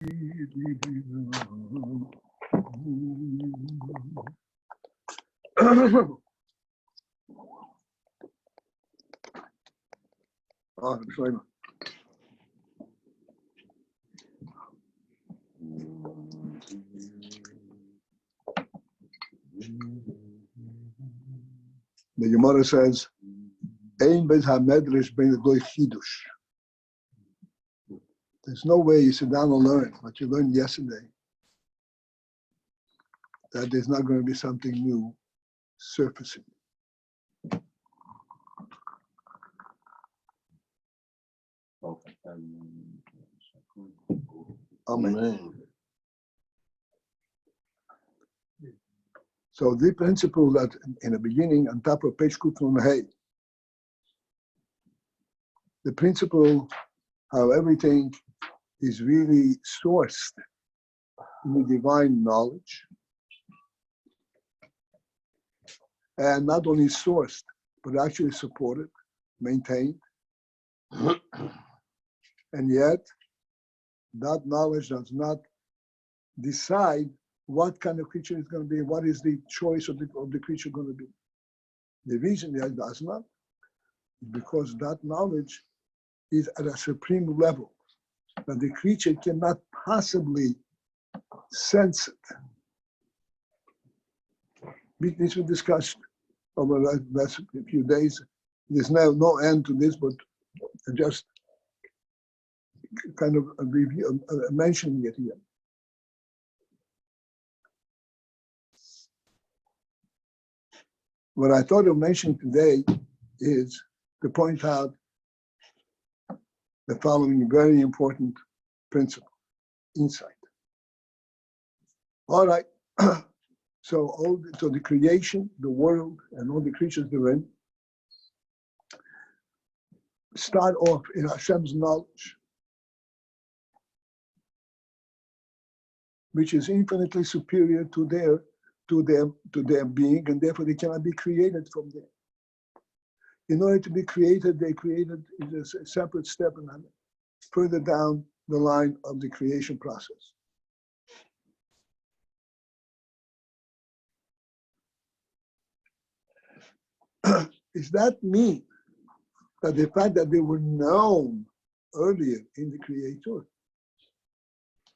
The Gemara says, "Ein bez hamedrash ben doy chidush." There's no way you sit down and learn what you learned yesterday, that there's not going to be something new surfacing. Amen. So the principle that in the beginning, on top of page Kufnun Hay, the principle how everything is really sourced in the divine knowledge, and not only sourced, but actually supported, maintained, and yet that knowledge does not decide what kind of creature it's going to be, what is the choice of the creature going to be. The reason it does not is because that knowledge is at a supreme level that the creature cannot possibly sense it. This we discussed over the last few days. There's now no end to this, but just kind of a review, mentioning it here. What I thought of mentioning today is to point out the following very important principle, insight. All right, so the creation, the world, and all the creatures therein start off in Hashem's knowledge, which is infinitely superior to their being, and therefore they cannot be created from there. In order to be created, they created is a separate step and further down the line of the creation process. Does that mean that the fact that they were known earlier in the Creator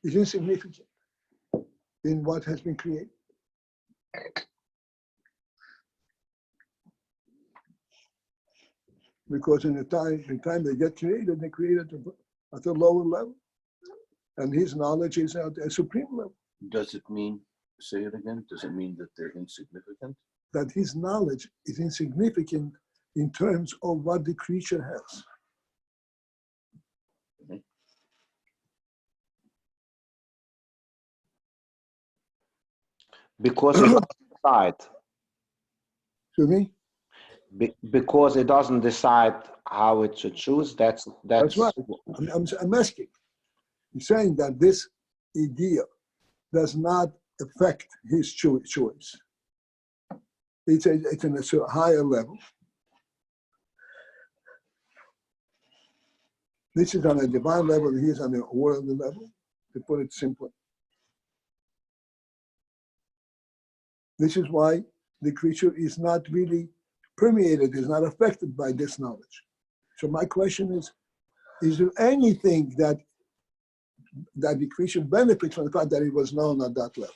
is insignificant in what has been created? Because in the time they get created, they created at a lower level, and his knowledge is at a supreme level. Does it mean, say it again, does it mean that they're insignificant? That his knowledge is insignificant in terms of what the creature has. Mm-hmm. Because it doesn't decide. Excuse me? Because it doesn't decide how it should choose. That's right. I'm asking. He's saying that this idea does not affect his choice. It's in a higher level. This is on a divine level, he is on a worldly level, to put it simply. This is why the creature is not really permeated, is not affected by this knowledge. So my question is there anything that the creature benefits from the fact that it was known at that level?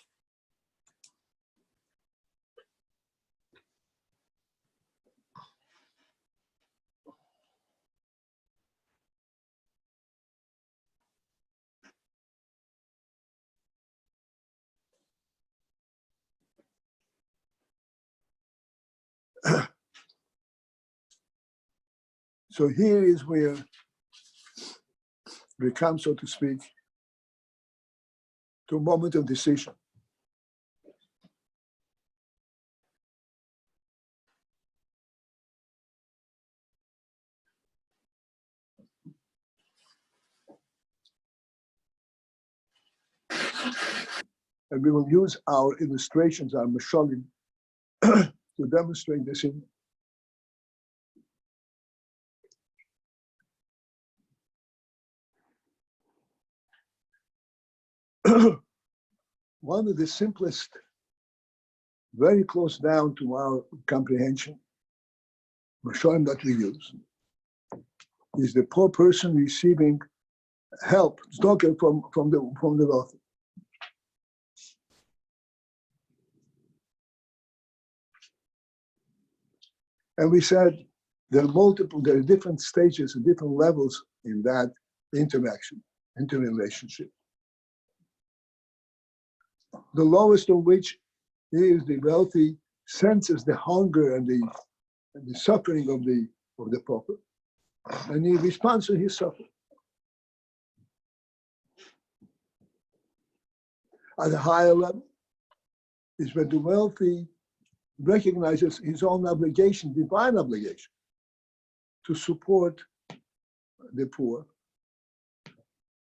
So here is where we come, so to speak, to a moment of decision. And we will use our illustrations, our mashalim, to demonstrate this in. One of the simplest, very close down to our comprehension, Mashorim that we use, is the poor person receiving help, tzedakah from the wealthy. And we said there are different stages and different levels in that interaction, interrelationship. The lowest of which is the wealthy senses the hunger and the suffering of the pauper, and he responds to his suffering. At a higher level is when the wealthy recognizes his own obligation, divine obligation, to support the poor,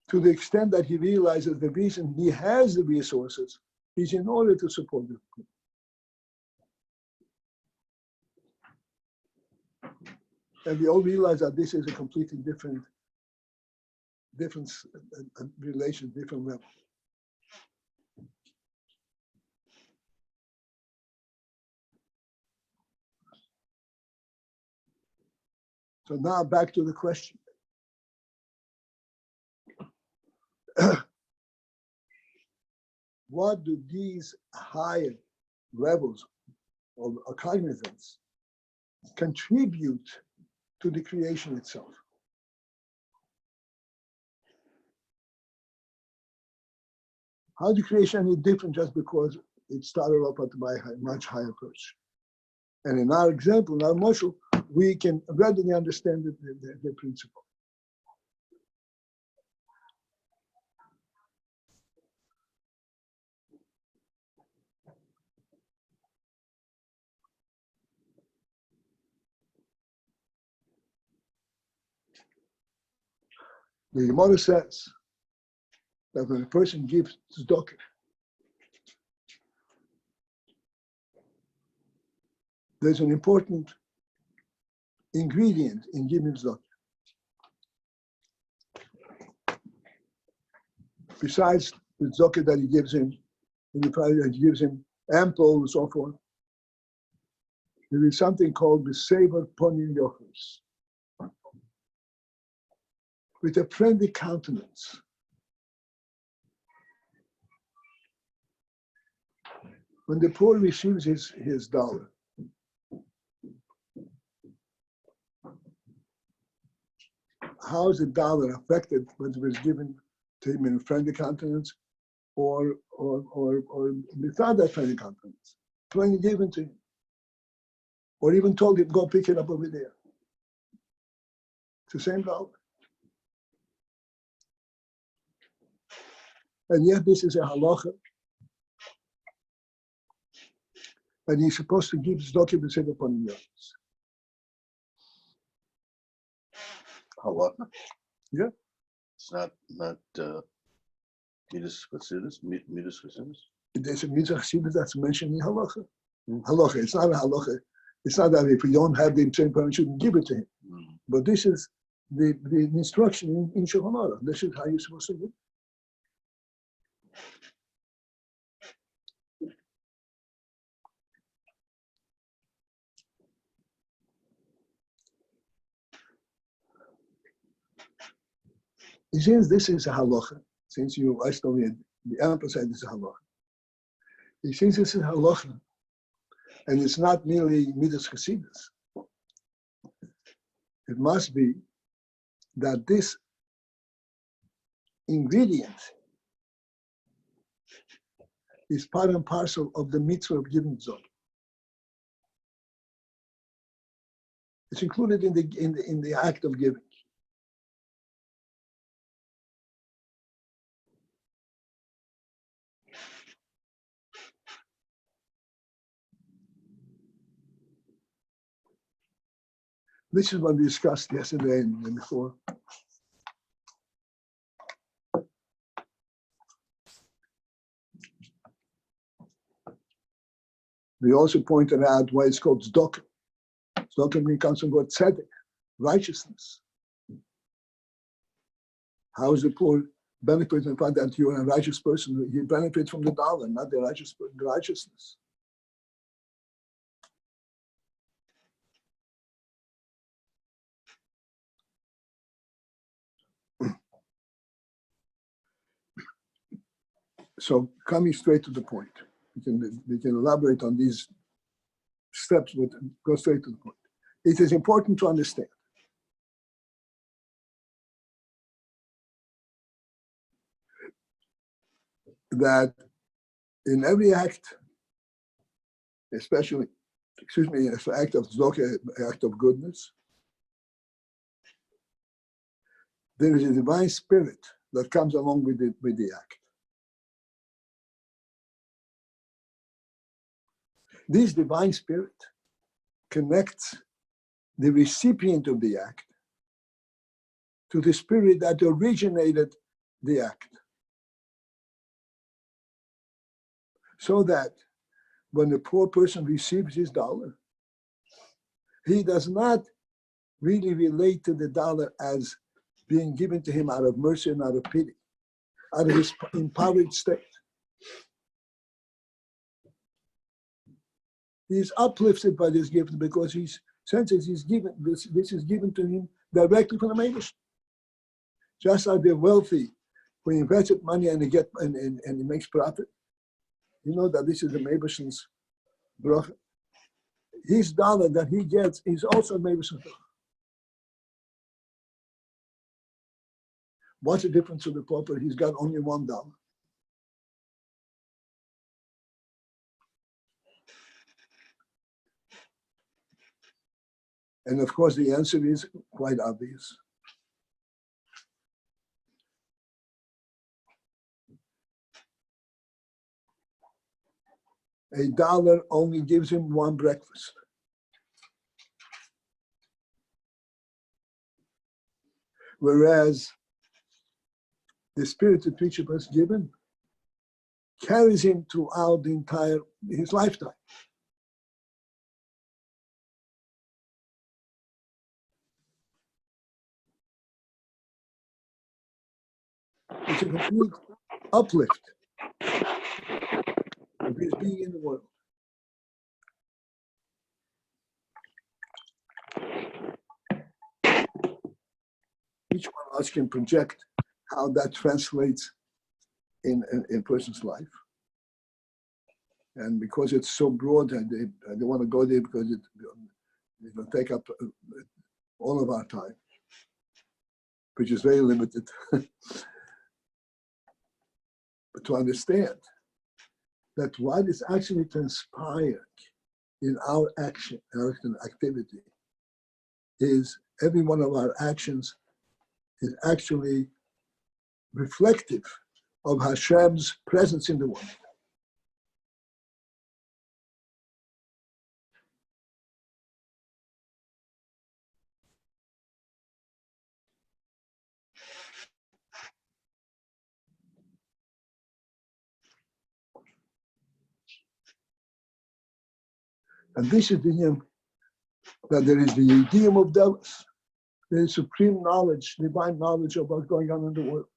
to the extent that he realizes the reason he has the resources is in order to support the poor. And we all realize that this is a completely different relation, different level. So now back to the question. What do these higher levels of cognizance contribute to the creation itself? How the creation is different just because it started off by a much higher perch? And in our example, in our mashal, we can readily understand the principle. The Gemara says that when a person gives tzedakah, there's an important ingredient in giving tzedakah. Besides the tzedakah that he gives him, in the price that he gives him ample and so forth, there is something called the savor ponim yochos, with a friendly countenance. When the poor receives his dollar, how is the dollar affected when it was given to him in a friendly countenance or without that friendly countenance? When you gave it to him, or even told him, go pick it up over there. It's the same dollar. And yet this is a halacha. And he's supposed to give tzedakah b'sev upon the others. Halacha? Yeah. It's not Midas Chassidus? Midas Chassidus? There's a mitzvah chassidus that's mentioned in halacha. Halacha, it's not a halacha. It's not that if we don't have the same person, we shouldn't give it to him. But this is the instruction in Shulchan Aruch. This is how you're supposed to do. Since this is a halacha, since you asked me, the emphasize this is a halacha. Since this is a halacha, and it's not merely midas chassidus, it must be that this ingredient is part and parcel of the mitzvah of giving tzedakah. It's included in the act of giving. This is what we discussed yesterday and before. We also pointed out why it's called tzedakah. Tzedakah comes from God tzedek, righteousness. How is the poor benefit from the fact that you're a righteous person. You benefit from the dollar, not the righteousness. So coming straight to the point, we can elaborate on these steps, but go straight to the point. It is important to understand that in every act, especially, an act of tzedakah, act of goodness, there is a divine spirit that comes along with the act. This divine spirit connects the recipient of the act to the spirit that originated the act. So that when a poor person receives his dollar, he does not really relate to the dollar as being given to him out of mercy and out of pity, out of his empowered state. He is uplifted by this gift because he senses he's given this is given to him directly from the Mavish. Just like the wealthy, when he invested money and he makes profit, you know that this is the Mavish's bracha. His dollar that he gets is also Mavish's bracha. What's the difference to the pauper? He's got only $1. And of course, the answer is quite obvious. $1 only gives him one breakfast. Whereas the spirit that Rashab was given carries him throughout his lifetime. It's a complete uplift of his being in the world. Each one of us can project how that translates in a person's life. And because it's so broad, I don't want to go there because it will take up all of our time, which is very limited. But to understand that what is actually transpiring in our action, our activity, is every one of our actions is actually reflective of Hashem's presence in the world. And this is the yom, that there is the idiom of Delos. There is supreme knowledge, divine knowledge of what's going on in the world.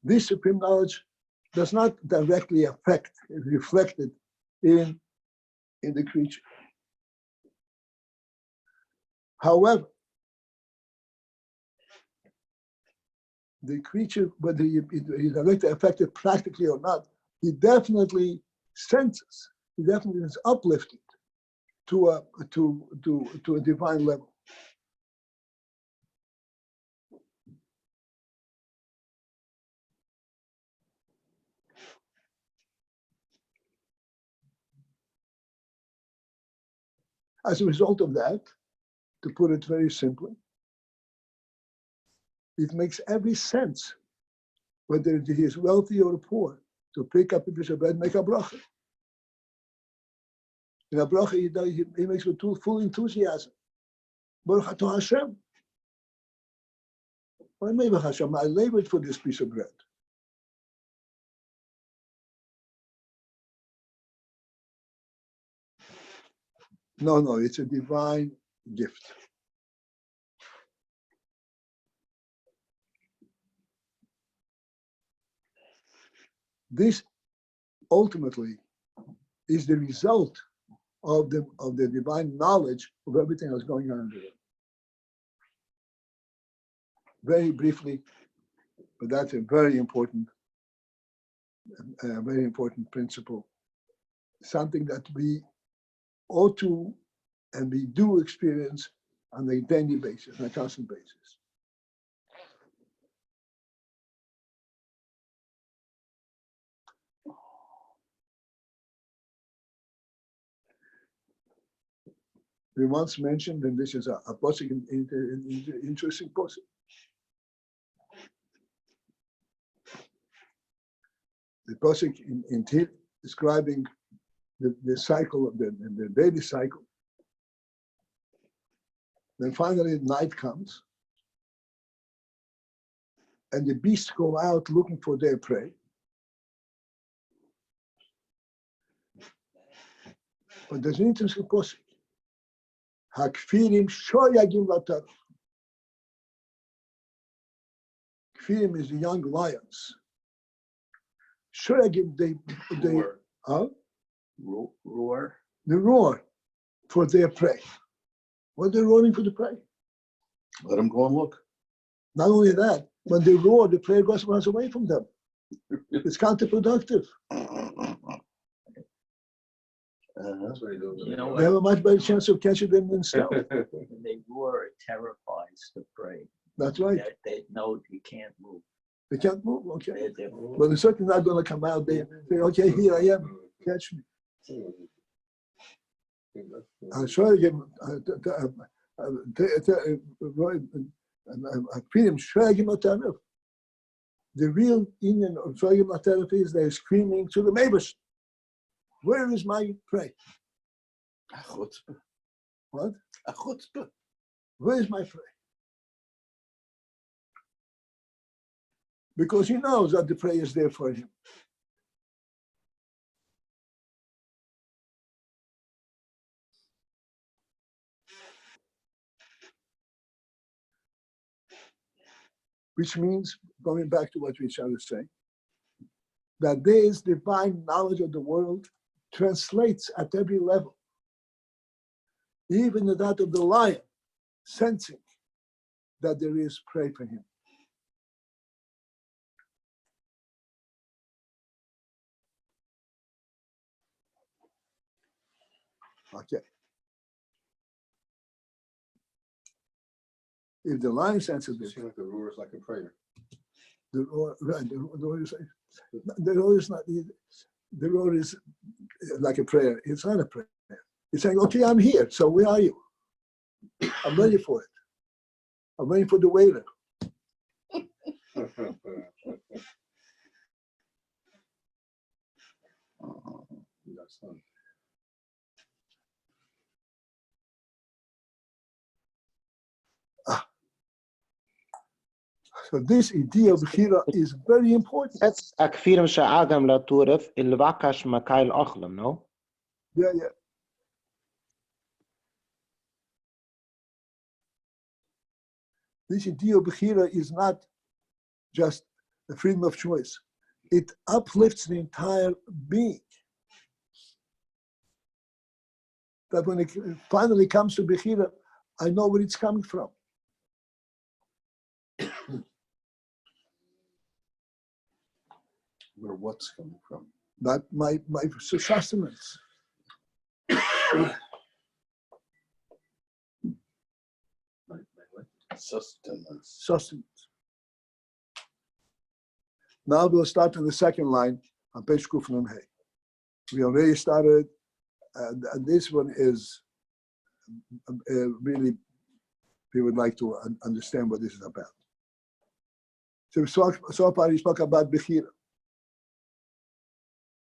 This supreme knowledge does not directly affect, is reflected in the creature. However, the creature, whether he's directly affected practically or not, he definitely senses, he definitely is uplifted to a divine level. As a result of that, to put it very simply, it makes every sense, whether he is wealthy or poor, to pick up a piece of bread and make a bracha. In a bracha, he makes with full enthusiasm. Baruch atah Hashem. Why maybe Hashem? I labored for this piece of bread. No, it's a divine gift. This ultimately is the result of the divine knowledge of everything that's going on in the world. Very briefly, but that's a very important principle. Something that we ought to and we do experience on a daily basis, on a constant basis. We once mentioned, and this is a posik, interesting posik. The posik in Tehillim describing the cycle of the daily cycle. Then finally night comes, and the beasts go out looking for their prey. But there's an interesting posik. Hakfirim shoyagim latar. Kfirim is the young lions. Shoyagim, they Roar. They roar for their prey. What they're roaring for the prey. Let them go and look. Not only that, when they roar, the prey runs away from them. It's counterproductive. That's what he does. You know They have what? a much better chance of catching them themselves. When they roar, it terrifies the prey. That's right. They know you can't move. They can't move, okay. They're But they're certainly not going to come out. They say, okay, here I am, catch me. I'll show you. The real Indian of Shoyagim Latarif is they're screaming to the neighbors, where is my prey? A chutzpah. What? A chutzpah. Where is my prey? Because he knows that the prey is there for him. Which means, going back to what Rashab was saying, that this divine knowledge of the world translates at every level, even that of the lion, sensing that there is prey for him. Okay. If the lion senses this, Seems like the roar is like a prayer. the roar, right, the roar is not, the roar is like a prayer. It's not a prayer. It's saying, okay, I'm here. So where are you? I'm ready for it. I'm waiting for the waiter. That's fun. So this idea of Bechira is very important. That's Akfirim Sha'agam La Turif Ilwakash Makail Ochlam, no? Yeah. This idea of Bechira is not just the freedom of choice. It uplifts the entire being. That when it finally comes to Bechira, I know where it's coming from. Where what's coming from? That my sustenance. Sustenance. Now we'll start on the second line on page Kufnun Hay. We already started, and this one is really, we would like to understand what this is about. So far he spoke about Bechira,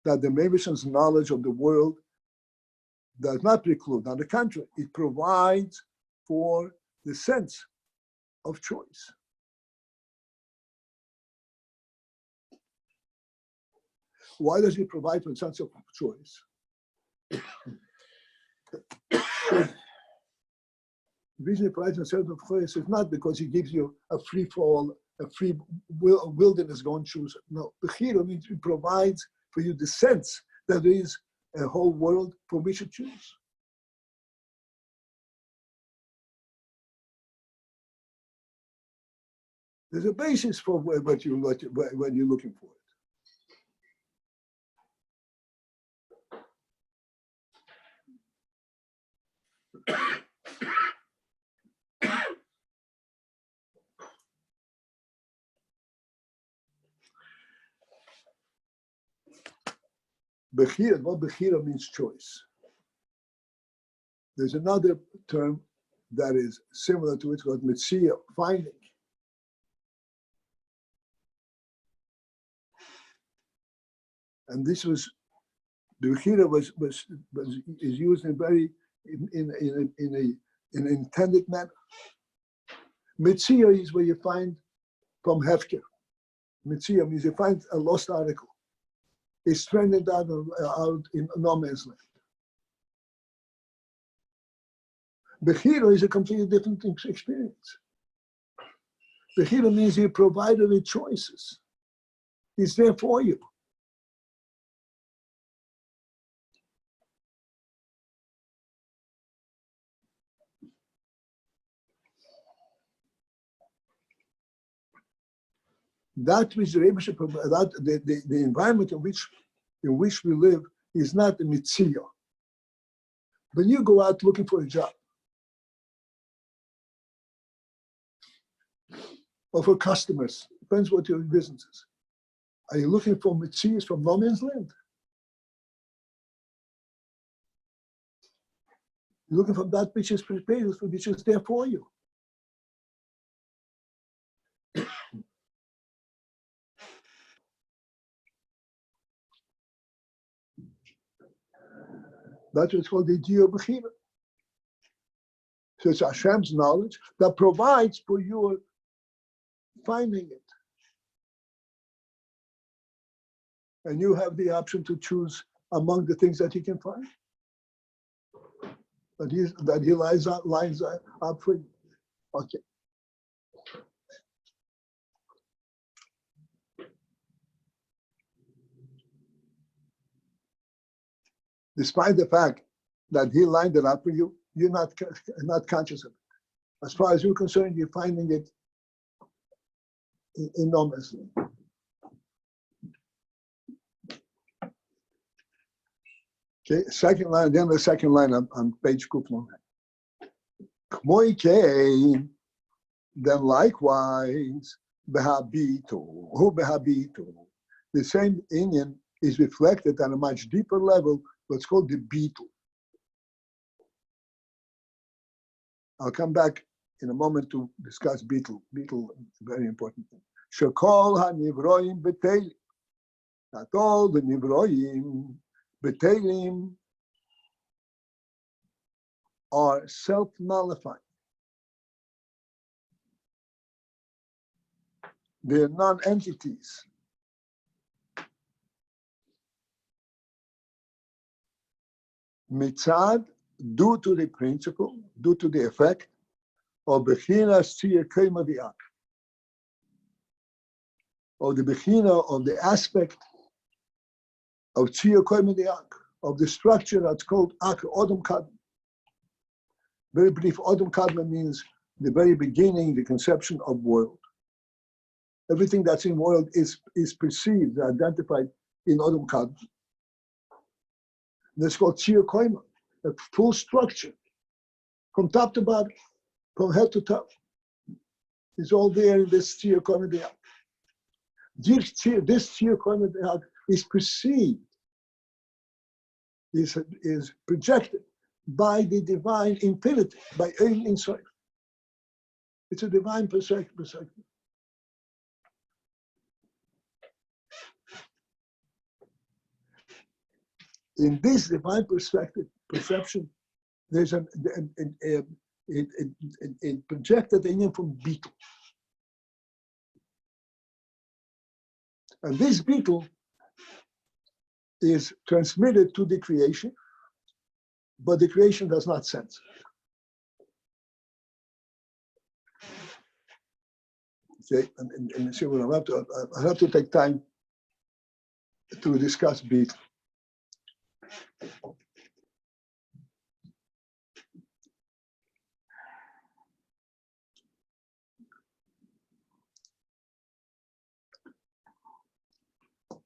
that the Mevishon's knowledge of the world does not preclude. On the contrary, it provides for the sense of choice. Why does it provide for the sense of choice? The reason it provides a sense of choice is not because he gives you a free fall a free wilderness, go and choose it. No, Bechira means it provides for you the sense that there is a whole world for which you choose. There's a basis for when you're looking for it. Bechira, what Bechira means choice. There's another term that is similar to it called Mitzia, finding. And this was, the Bechira is used in an intended manner. Mitzia is where you find from Hefker. Mitzia means you find a lost article. It's stranded out in no man's land. Bechira is a completely different experience. Bechira means you provided with choices. It's there for you. That which the Rebbe should provide, the environment in which we live is not a mitzvah. When you go out looking for a job, or for customers, depends what your business is. Are you looking for mitzvahs from no man's land? You're looking for that which is prepared, which is there for you. That's what's called the idea of Bechira. So it's Hashem's knowledge that provides for your finding it. And you have the option to choose among the things that you can find. That he lines up for you. Okay. Despite the fact that he lined it up for you, you're not conscious of it. As far as you're concerned, you're finding it enormously. Okay, second line, then the second line on page Kuflon. Then likewise, behabitu. The same inyan is reflected on a much deeper level, what's called the beetle. I'll come back in a moment to discuss beetle. Beetle, very important thing. Shekol ha-nivroim betelim. Not all the nivroim betelim are self-nullifying. They're non-entities. Mitzad, due to the principle, due to the effect of Bechinas Tzir Kema V'Ak, of the Bechina, of the aspect of Tzir Kema V'Ak, of the structure that's called Ak, Odom Kadma. Very brief, Odom Kadma means the very beginning, the conception of world. Everything that's in world is perceived, identified in Odom Kadma. That's called Tzir Kema, a full structure, from top to bottom, from head to toe. It's all there in this Tzir Kema V'Ak. This Tzir Kema V'Ak is perceived, is projected by the divine infinity, by AYIN Insight. It's a divine perspective. In this divine perception, there's it projected inyan from beetle. And this beetle is transmitted to the creation, but the creation does not sense. Okay, and see what I have to take time to discuss beetle.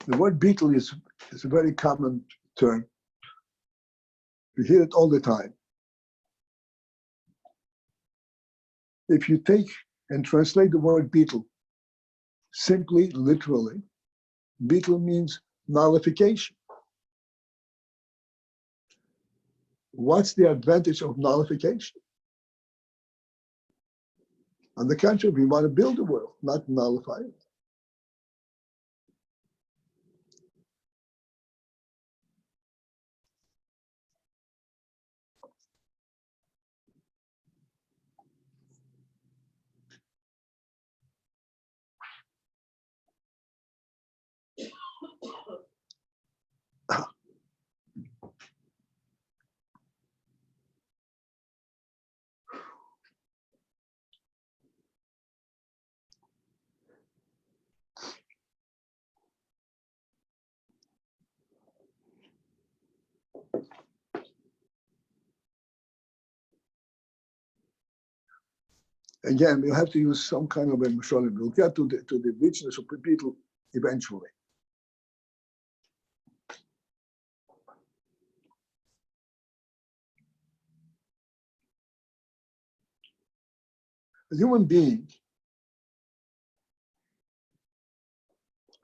The word beetle is a very common term. You hear it all the time. If you take and translate the word beetle simply, literally, beetle means nullification. What's the advantage of nullification? On the contrary, we want to build the world, not nullify it. Again, we'll have to use some kind of a mashal. We'll get to the richness of beetle eventually. A human being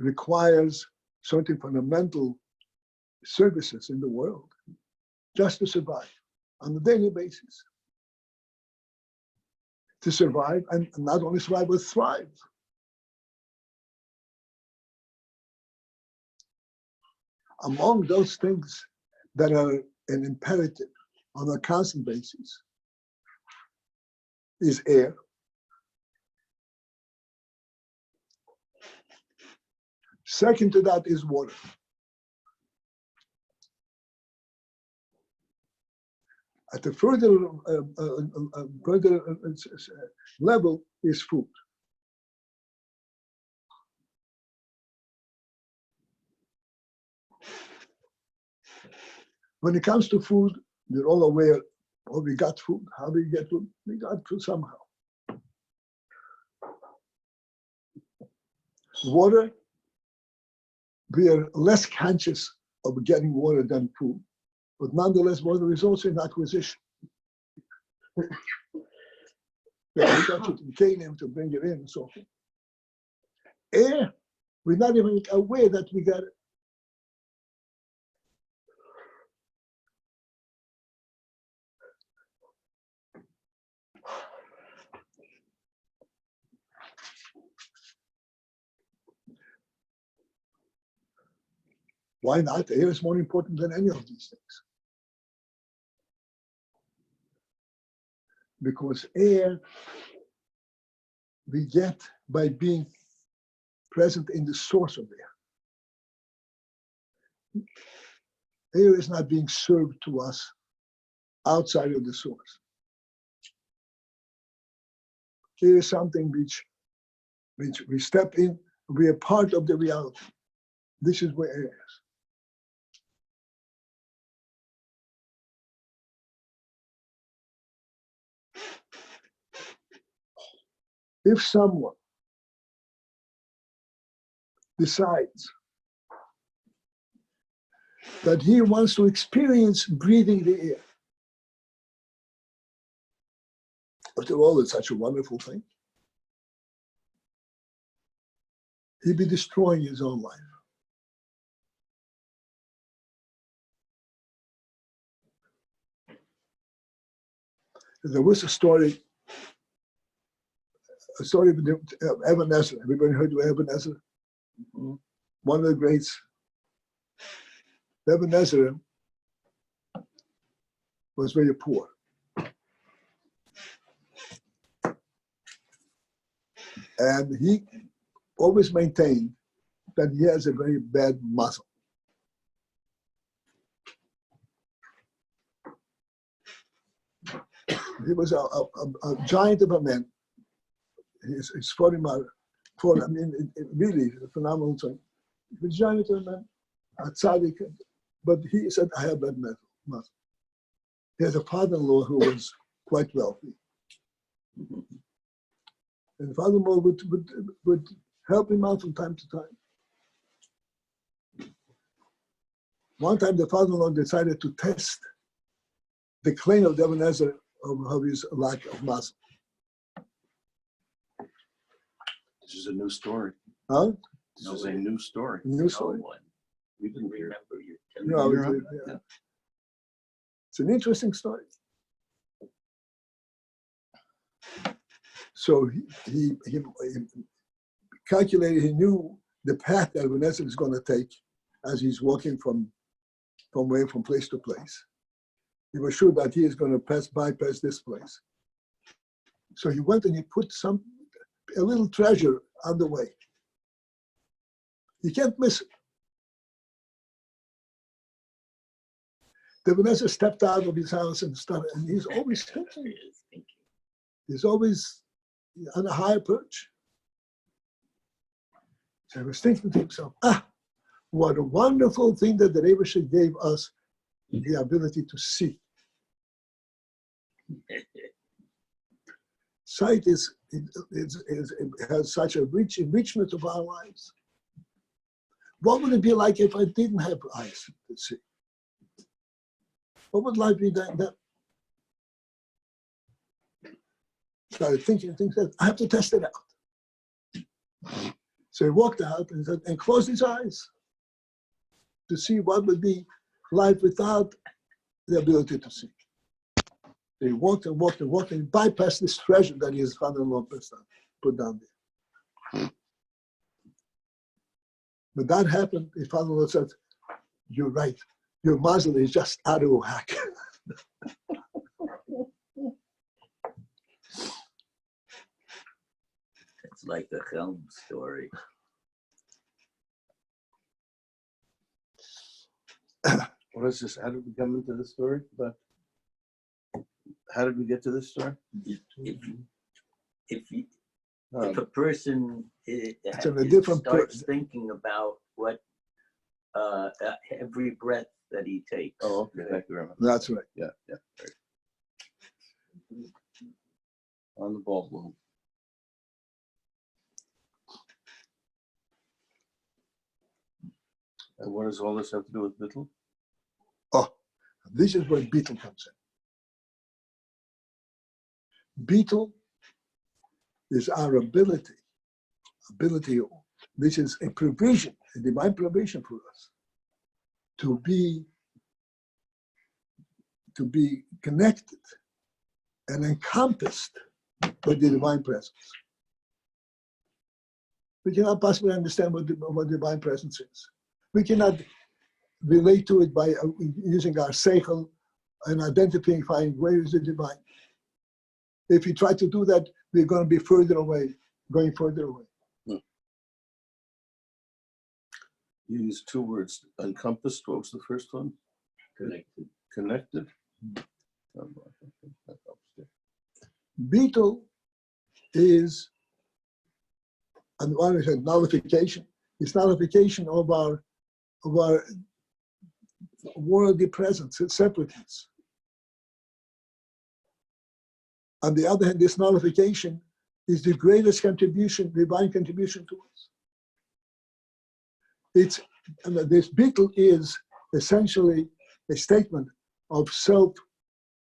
requires certain fundamental services in the world just to survive on a daily basis. To survive, and not only survive, but thrive. Among those things that are an imperative on a constant basis is air, second to that is water. At the further level is food. When it comes to food, we're all aware, oh, we got food. How do we get food? We got food somehow. Water, we are less conscious of getting water than food. But nonetheless, water is also an acquisition. Yeah, we got to contain him to bring it in and so forth. Air, we're not even aware that we got it. Why not? Air is more important than any of these things. Because air we get by being present in the source of air. Air is not being served to us outside of the source. Air is something which we step in, we are part of the reality. This is where air is. If someone decides that he wants to experience breathing the air, after all, it's such a wonderful thing, he'd be destroying his own life. There was a story of Ibn Ezra. Everybody heard of Ibn Ezra? Mm-hmm. One of the greats. Ibn Ezra was very poor. And he always maintained that he has a very bad muscle. He was a giant of a man. His 40 mile, I mean, really a phenomenal thing. Vagina man, a tzaddik, but he said, I have bad muscle. He had a father-in-law who was quite wealthy. And the father-in-law would help him out from time to time. One time the father-in-law decided to test the claim of Ebenezer of his lack of muscle. This is a new story. Huh? This is a new story. New No story. one We didn't hear. remember you No, telling You're me. right. yeah. It's an interesting story. So he calculated, he knew the path that Ebenezer was going to take as he's walking from place to place. He was sure that he is going to bypass this place. So he went and he put a little treasure on the way. You can't miss it. The Ebenezer stepped out of his house and he's always thinking. He's always on a higher perch. So he was thinking to himself, what a wonderful thing that the Rebbe gave us the ability to see. Sight it has such a rich enrichment of our lives. What would it be like if I didn't have eyes to see? What would life be then? Started thinking, I have to test it out. So he walked out and closed his eyes to see what would be life without the ability to see. So he walked and walked and walked and bypassed this treasure that his father-in-law put down there. When that happened, his father-in-law said, you're right, your muzzle is just out of whack. It's like the Helm story. What is this? How did we come into this story? But how did we get to this story? If a person starts thinking about what every breath that he takes. Oh, okay. Thank you very much. That's right. Yeah. Right. On the ball, Lou. And what does all this have to do with Bittel? Oh, this is where Bittel comes in. Bittel is our ability, this is a provision, a divine provision for us to be connected and encompassed by the divine presence. We cannot possibly understand what divine presence is. We cannot relate to it by using our seichel and identifying where is the divine. If we try to do that, we're going to be going further away. You used two words, encompassed. What was the first one? Connected. Connected? Beetle is, and one is a nullification. It's nullification of our worldly presence, its separateness. On the other hand, this nullification is the greatest contribution, divine contribution to us. This beetle is essentially a statement of self,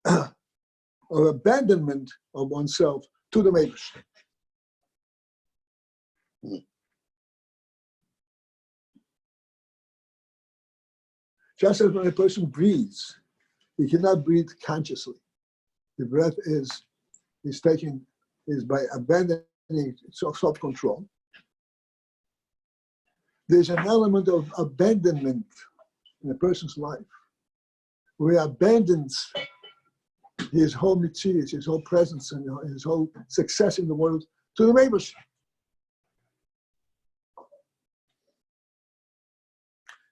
of abandonment of oneself to the Maker. Just as when a person breathes, he cannot breathe consciously. The breath is by abandoning self-control. There's an element of abandonment in a person's life, where he abandons his whole mitzvahs, his whole presence, and his whole success in the world to the neighbors.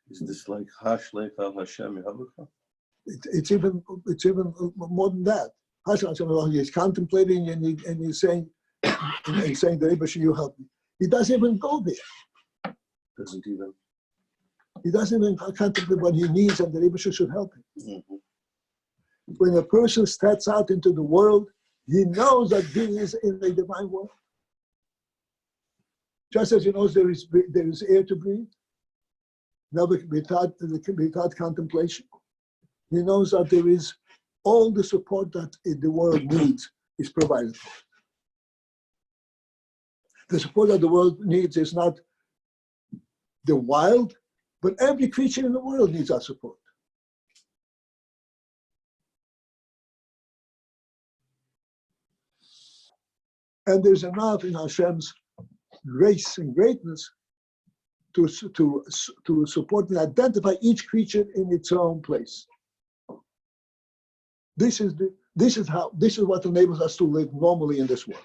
Is this like Hashlech al Hashem Yehavecha? It's even more than that. Hashem, he's contemplating and he's saying, the Rebbe, you help me. He doesn't even go there. Doesn't even. He doesn't even contemplate what he needs, and the Rebbe should help him. Mm-hmm. When a person steps out into the world, he knows that he is in the divine world. Just as he knows there is air to breathe, never without contemplation. He knows that there is all the support that the world needs is provided for. The support that the world needs is not the wild, but every creature in the world needs our support. And there's enough in Hashem's grace and greatness to support and identify each creature in its own place. This is what enables us to live normally in this world.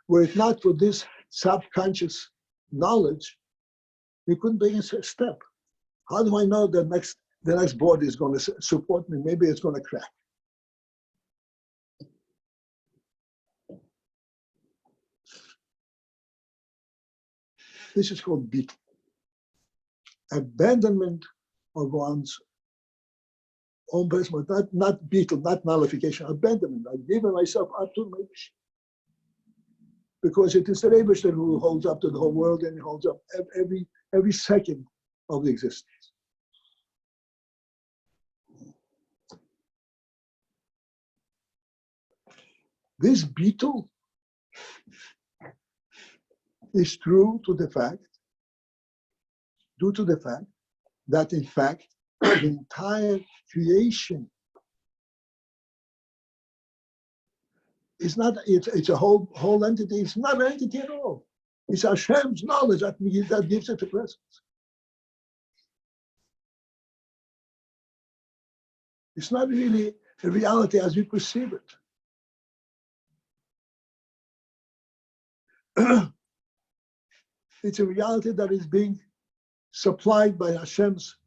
Were it not for this subconscious knowledge, we couldn't take a step. How do I know the next board is going to support me? Maybe it's going to crack. This is called beetle. Abandonment of one's own person, but not beetle, not nullification, abandonment. I've given myself up to my wish. Because it is the Rebbe who holds up to the whole world, and he holds up every second of the existence. This beetle is due to the fact that in fact the entire creation is not, it's a whole entity. It's not an entity at all. It's Hashem's knowledge that gives it a presence. It's not really a reality as we perceive it. It's a reality that is being supplied by Hashem's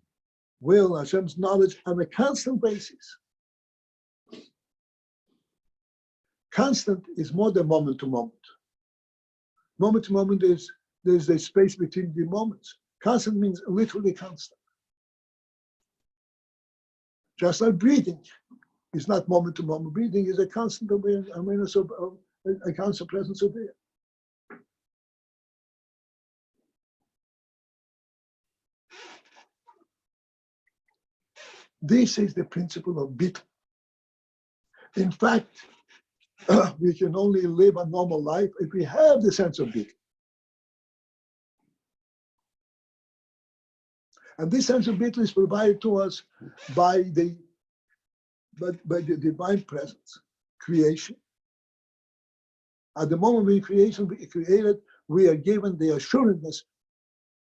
will, Hashem's knowledge on a constant basis. Constant is more than moment to moment. Moment to moment there's a space between the moments. Constant means literally constant. Just like breathing is not moment to moment. Breathing is a constant awareness of a constant presence of air. This is the principle of beetle. In fact, we can only live a normal life if we have the sense of beetle. And this sense of beetle is provided to us by the divine presence, creation. At the moment when creation be created, we are given the assuredness,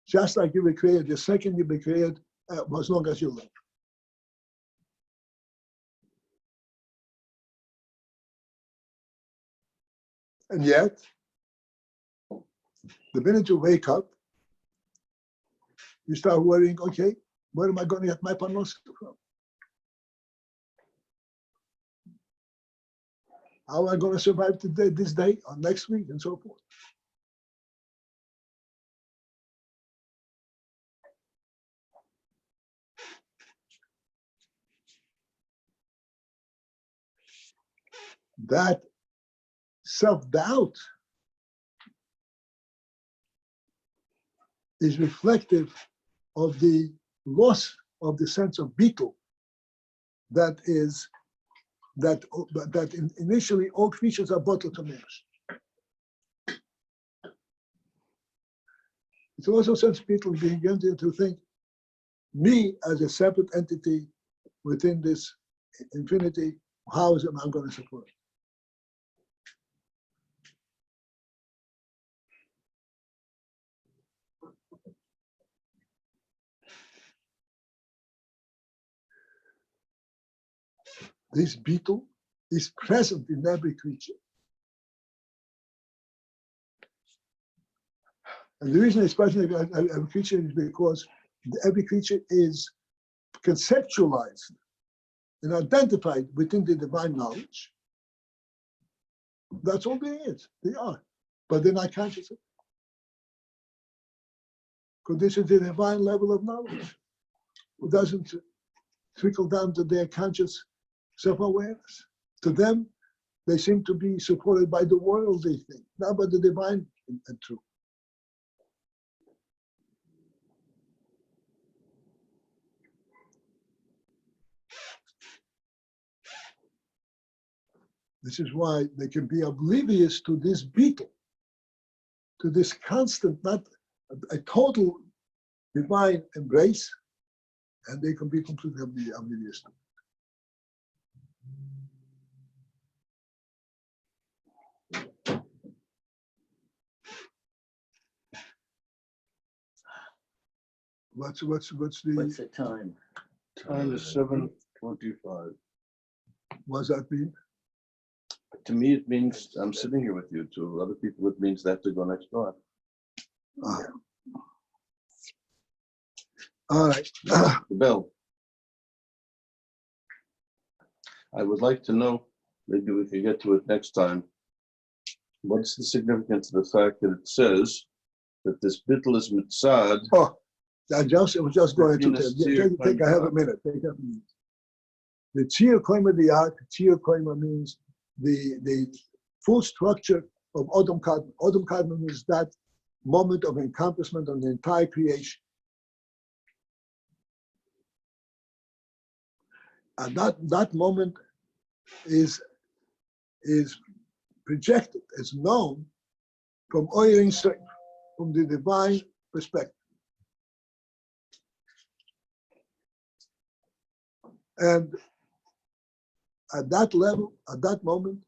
just like you were created, the second you be created, as long as you live. And yet, the minute you wake up, you start worrying, okay, where am I going to get my panos from? How am I going to survive today, this day, or next week, and so forth? That self-doubt is reflective of the loss of the sense of beetle that initially all creatures are bottled to nurse. It's also a sense of beetle being able to think me as a separate entity within this infinity, how is it I'm going to support it? This beetle is present in every creature. And the reason it's present in every creature is because every creature is conceptualized and identified within the divine knowledge. That's all there is. They are. But they're not conscious of it. Because this is the divine level of knowledge. It doesn't trickle down to their conscious self-awareness. To them, they seem to be supported by the worldly thing, not by the divine and truth. This is why they can be oblivious to this beetle, to this constant, not a total divine embrace, and they can be completely oblivious to it. What's the What's the time? Time is 7:25. what does that mean? To me, it means I'm sitting here with you. To other people, it means they have to go next door. Ah. All right. The bell. I would like to know, maybe we can get to it next time. What's the significance of the fact that it says that this bittul is mitzad? Oh, I was just going to Venus tell Tzir you. Take, I have a minute. Take a minute. The Tzir Koima Diak, Tzir Koima means the full structure of Odom Kadmon. Odom Kadmon is that moment of encompassment on the entire creation. And that moment is projected, is known from AYIN, from the divine perspective. And at that level, at that moment,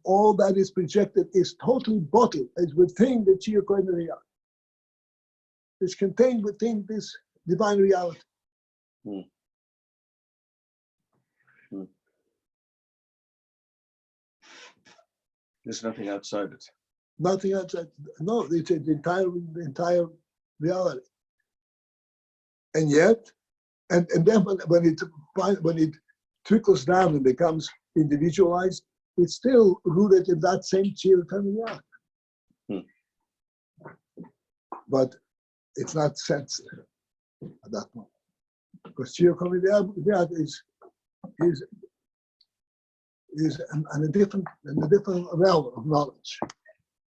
all that is projected is totally bottled, is within the Tzir Koima Diak. It's contained within this divine reality. There's nothing outside it. Nothing outside. No, it's the entire reality. And yet, and then when it trickles down and becomes individualized, it's still rooted in that same Tzir Koima Diak. But it's not sensed at that moment. Because Tzir Koima Diak is in a different realm of knowledge.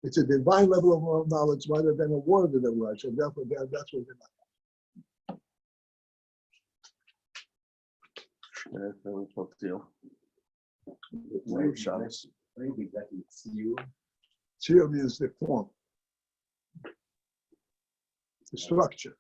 It's a divine level of knowledge rather than a worldly knowledge, and therefore that's what they're not. Paltiel. Maybe that it's you. Tzir means the form, the structure.